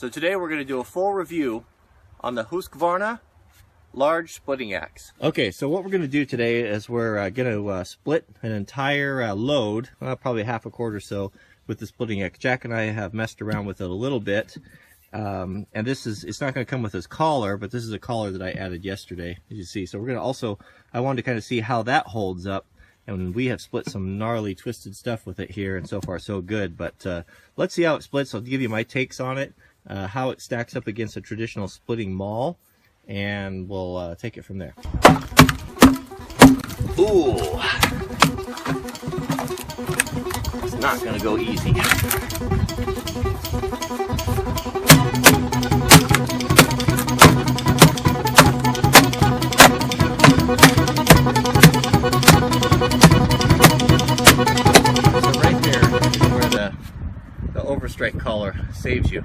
So today we're going to do a full review on the Husqvarna large splitting axe. Okay, so what we're going to do today is we're going to split an entire load, probably half a cord or so, with the splitting axe. Jack and I have messed around with it a little bit, and this is, it's not going to come with this collar, but this is a collar that I added yesterday, as you see. So we're going to also, I wanted to kind of see how that holds up, and we have split some gnarly twisted stuff with it here, and so far so good. But let's see how it splits. I'll give you my takes on it, how it stacks up against a traditional splitting maul, and we'll take it from there. Ooh, it's not gonna go easy. So right there is where the overstrike collar saves you.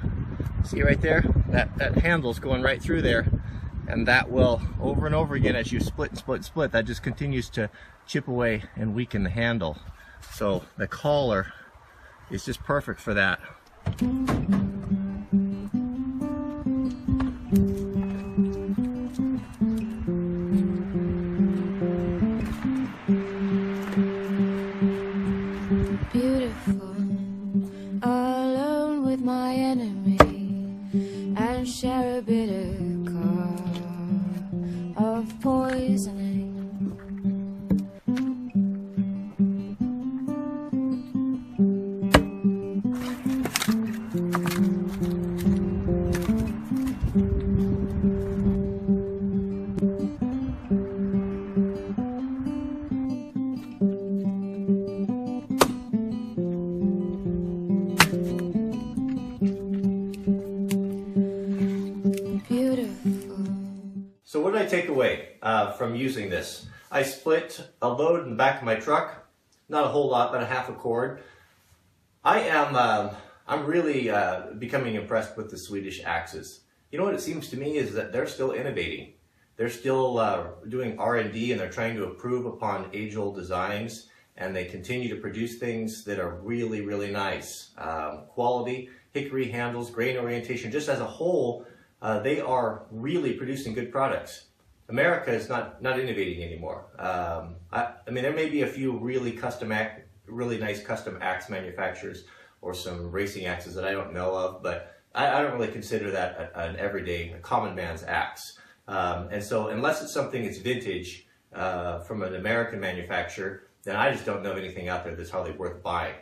See right there? That handle's going right through there, and that will, over and over again, as you split and split and split, that just continues to chip away and weaken the handle. So the collar is just perfect for that. Beautiful, alone with my enemy, and share a bitter cup of poisoning. So what did I take away from using this? I split a load in the back of my truck, not a whole lot, but a half a cord. I'm really becoming impressed with the Swedish axes. You know what it seems to me is that they're still innovating. They're still doing R&D, and they're trying to improve upon age-old designs, and they continue to produce things that are really, really nice. Quality, hickory handles, grain orientation, just as a whole, they are really producing good products. America is not innovating anymore. I mean, there may be a few really nice custom axe manufacturers or some racing axes that I don't know of, but I don't really consider that an everyday, a common man's axe. And so unless it's something that's vintage from an American manufacturer, then I just don't know of anything out there that's hardly worth buying.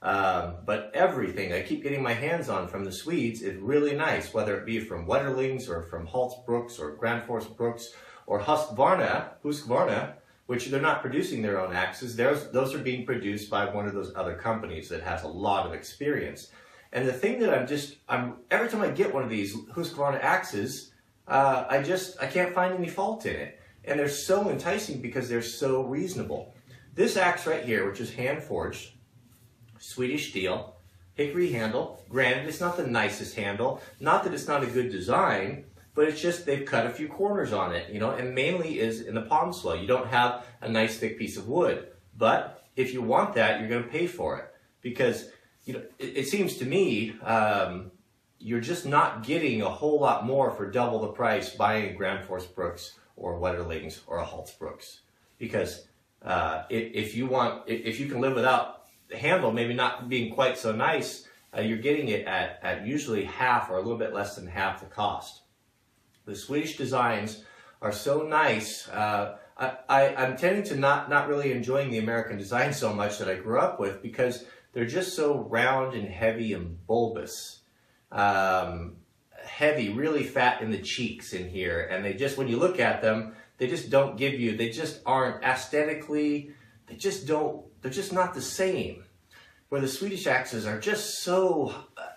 But everything I keep getting my hands on from the Swedes is really nice, whether it be from Wetterlings or from Halsbruks or Grandforce or Husqvarna, which they're not producing their own axes. Those are being produced by one of those other companies that has a lot of experience. And the thing that every time I get one of these Husqvarna axes, I can't find any fault in it. And they're so enticing because they're so reasonable. This axe right here, which is hand forged, Swedish steel, hickory handle. Granted, it's not the nicest handle. Not that it's not a good design, but it's just they've cut a few corners on it, you know, and mainly is in the palm swell. You don't have a nice thick piece of wood. But if you want that, you're going to pay for it. Because, you know, it seems to me you're just not getting a whole lot more for double the price buying a Grandforce or Wetterlings or a Halsbruks. Because if you can live without the handle maybe not being quite so nice, you're getting it at usually half or a little bit less than half the cost. The Swedish designs are so nice. I'm tending to not really enjoying the American design so much that I grew up with, because they're just so round and heavy and bulbous. Heavy, really fat in the cheeks in here, and they just, when you look at them, they just don't give you, they just aren't aesthetically, they're just not the same. Where the Swedish axes are just so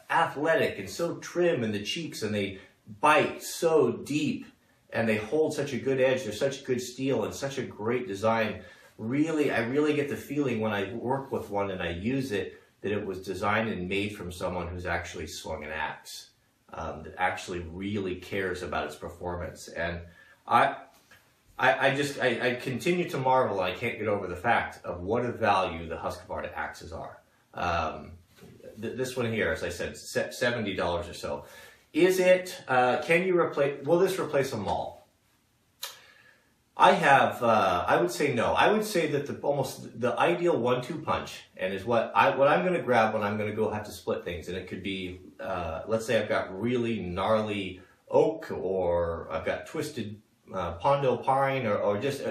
athletic and so trim in the cheeks, and they bite so deep, and they hold such a good edge. They're such good steel and such a great design. Really, I really get the feeling when I work with one and I use it that it was designed and made from someone who's actually swung an axe, that actually really cares about its performance. And I continue to marvel. I can't get over the fact of what a value the Husqvarna axes are. This one here, as I said, $70 or so. Is it, can you replace, will this replace a maul? I would say no. I would say that almost the ideal 1-2 punch, and is what I'm going to grab when I'm going to go have to split things. And it could be, let's say I've got really gnarly oak, or I've got twisted pondo pine, or just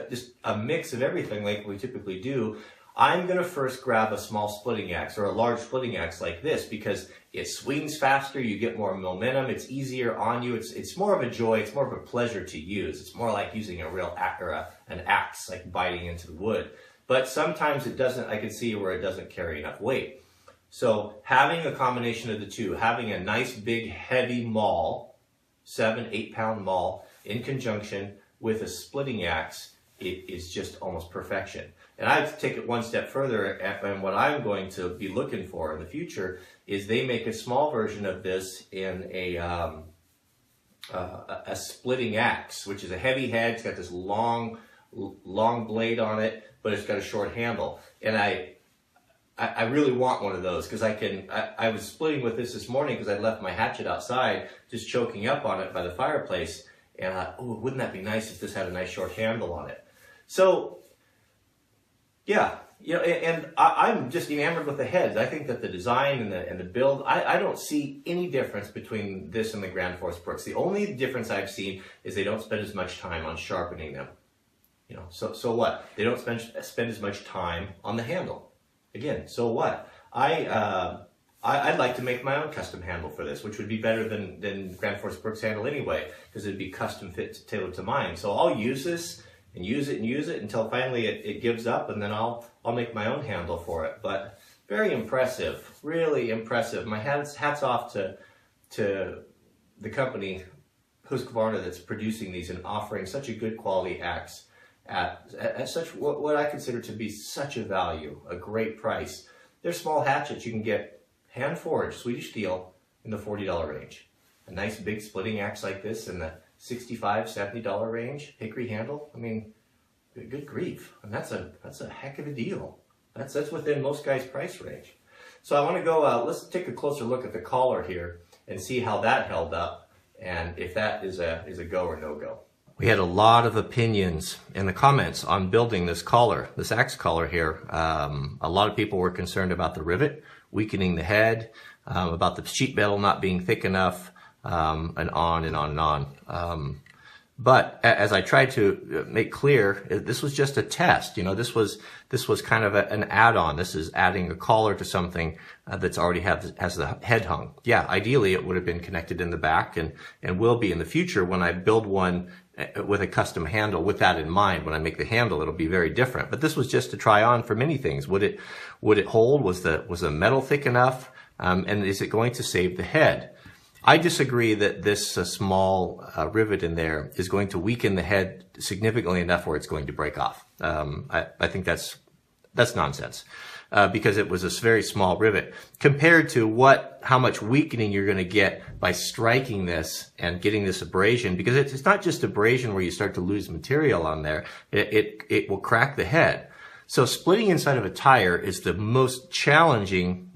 a mix of everything like we typically do. I'm going to first grab a small splitting axe, or a large splitting axe like this, because it swings faster, you get more momentum, it's easier on you, it's more of a joy, it's more of a pleasure to use. It's more like using a real axe, or an axe, like biting into the wood. But sometimes it doesn't, I can see where it doesn't carry enough weight. So having a combination of the two, having a nice big heavy maul, 7-8 pound maul, in conjunction with a splitting axe, it is just almost perfection. And I take it one step further, and what I'm going to be looking for in the future is they make a small version of this in a splitting axe, which is a heavy head. It's got this long blade on it, but it's got a short handle. And I really want one of those, because I was splitting with this morning because I left my hatchet outside, just choking up on it by the fireplace. And I thought, oh, wouldn't that be nice if this had a nice short handle on it? So, yeah, you know, and I'm just enamored with the heads. I think that the design and the build, I don't see any difference between this and the Grand Force Brooks. The only difference I've seen is they don't spend as much time on sharpening them. You know, so what? They don't spend as much time on the handle. Again, so what? I'd like to make my own custom handle for this, which would be better than Grand Force Brooks handle anyway, because it'd be custom fit, tailored to mine. So I'll use this and use it until finally it gives up, and then I'll make my own handle for it. But very impressive, really impressive. My hats off to the company Husqvarna that's producing these and offering such a good quality axe at such what I consider to be such a value, a great price. They're small hatchets you can get hand forged Swedish steel in the $40 range. A nice big splitting axe like this in the $65, $70 range, hickory handle. I mean, good grief, and that's a heck of a deal. That's within most guys' price range. So I want to go. Let's take a closer look at the collar here and see how that held up, and if that is a go or no go. We had a lot of opinions in the comments on building this collar, this axe collar here. A lot of people were concerned about the rivet weakening the head, about the sheet metal not being thick enough. And on and on and on. But as I tried to make clear, this was just a test. You know, this was kind of an add-on. This is adding a collar to something that's already has the head hung. Yeah, ideally it would have been connected in the back, and will be in the future when I build one with a custom handle with that in mind. When I make the handle, it'll be very different. But this was just to try on for many things. Would it hold? Was the metal thick enough? And is it going to save the head? I disagree that this small rivet in there is going to weaken the head significantly enough where it's going to break off. I think that's nonsense, because it was a very small rivet compared to how much weakening you're going to get by striking this and getting this abrasion, because it's not just abrasion where you start to lose material on there. It will crack the head. So splitting inside of a tire is the most challenging.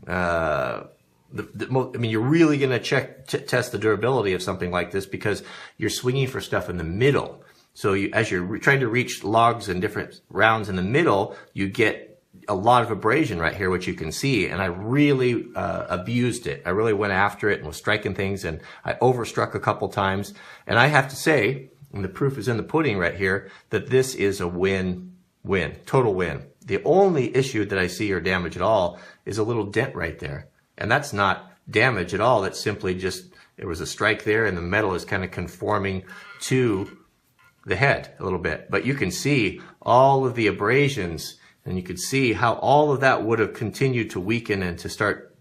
I mean, you're really going to test the durability of something like this, because you're swinging for stuff in the middle. So as you're trying to reach logs and different rounds in the middle, you get a lot of abrasion right here, which you can see. And I really abused it. I really went after it and was striking things, and I overstruck a couple times. And I have to say, and the proof is in the pudding right here, that this is a win-win, total win. The only issue that I see or damage at all is a little dent right there. And that's not damage at all. That's simply just, there was a strike there and the metal is kind of conforming to the head a little bit. But you can see all of the abrasions, and you could see how all of that would have continued to weaken and to start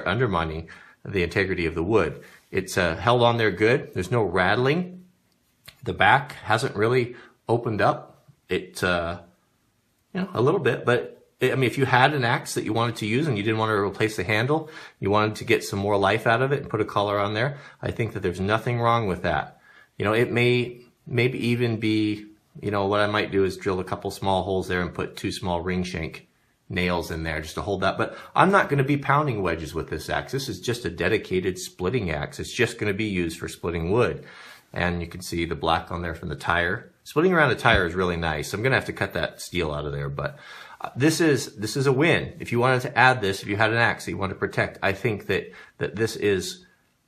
undermining the integrity of the wood. It's held on there good. There's no rattling. The back hasn't really opened up. It's a little bit, but I mean, if you had an axe that you wanted to use and you didn't want to replace the handle, you wanted to get some more life out of it and put a collar on there, I think that there's nothing wrong with that. You know, it may maybe even be, you know, what I might do is drill a couple small holes there and put 2 small ring shank nails in there just to hold that. But I'm not going to be pounding wedges with this axe. This is just a dedicated splitting axe. It's just going to be used for splitting wood. And you can see the black on there from the tire. Splitting around a tire is really nice. I'm going to have to cut that steel out of there, but this is a win. If you wanted to add this, if you had an axe that you want to protect, I think that this is,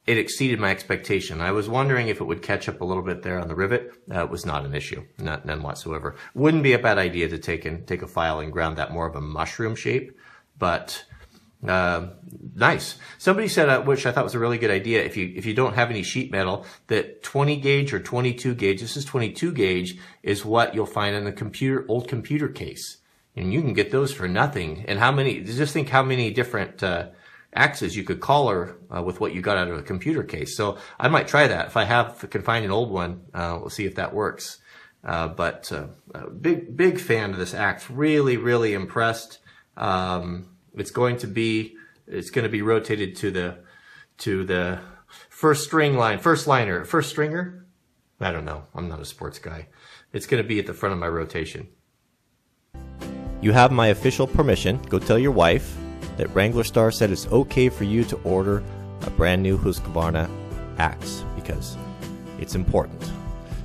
it exceeded my expectation. I was wondering if it would catch up a little bit there on the rivet. It was not an issue, none whatsoever. Wouldn't be a bad idea to take a file and ground that more of a mushroom shape, but nice. Somebody said, which I thought was a really good idea, if you don't have any sheet metal, that 20 gauge or 22 gauge, this is 22 gauge, is what you'll find in the old computer case. And you can get those for nothing. And just think how many different axes you could collar with what you got out of a computer case. So I might try that. If I can find an old one, we'll see if that works. But big fan of this axe. Really, really impressed. It's going to be rotated to the first stringer. I don't know. I'm not a sports guy. It's going to be at the front of my rotation. You have my official permission. Go tell your wife that Wranglerstar said it's okay for you to order a brand new Husqvarna axe because it's important.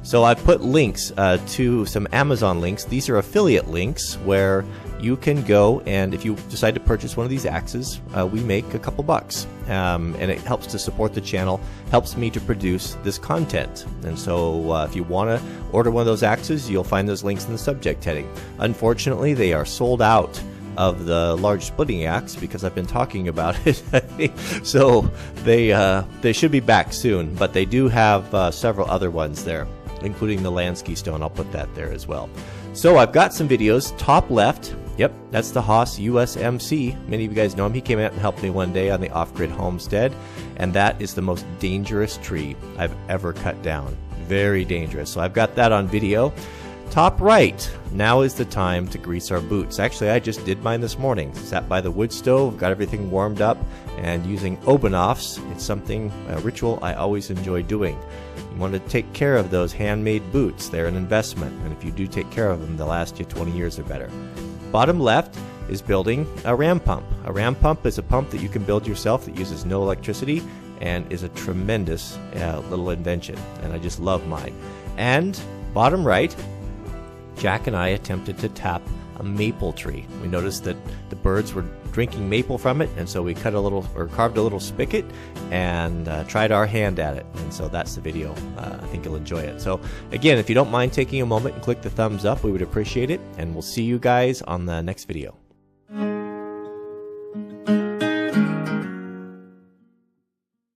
So I put links to some Amazon links. These are affiliate links where you can go, and if you decide to purchase one of these axes, we make a couple bucks. And it helps to support the channel, helps me to produce this content. And so if you want to order one of those axes, you'll find those links in the subject heading. Unfortunately, they are sold out of the large splitting axe because I've been talking about it. So they should be back soon, but they do have several other ones there, including the Lansky stone. I'll put that there as well. So I've got some videos. Top left, yep, that's the Haas USMC. Many of you guys know him. He came out and helped me one day on the off-grid homestead, and that is the most dangerous tree I've ever cut down. Very dangerous. So I've got that on video. Top right, now is the time to grease our boots. Actually, I just did mine this morning. Sat by the wood stove, got everything warmed up, and using Obenaufs. It's something, a ritual I always enjoy doing. You want to take care of those handmade boots. They're an investment, and if you do take care of them, they'll last you 20 years or better. Bottom left is building a ram pump. A ram pump is a pump that you can build yourself that uses no electricity and is a tremendous little invention, and I just love mine. And bottom right, Jack and I attempted to tap a maple tree. We noticed that the birds were drinking maple from it, and so we carved a little spigot and tried our hand at it. And so that's the video. I think you'll enjoy it. So again, if you don't mind taking a moment and click the thumbs up, we would appreciate it. And we'll see you guys on the next video.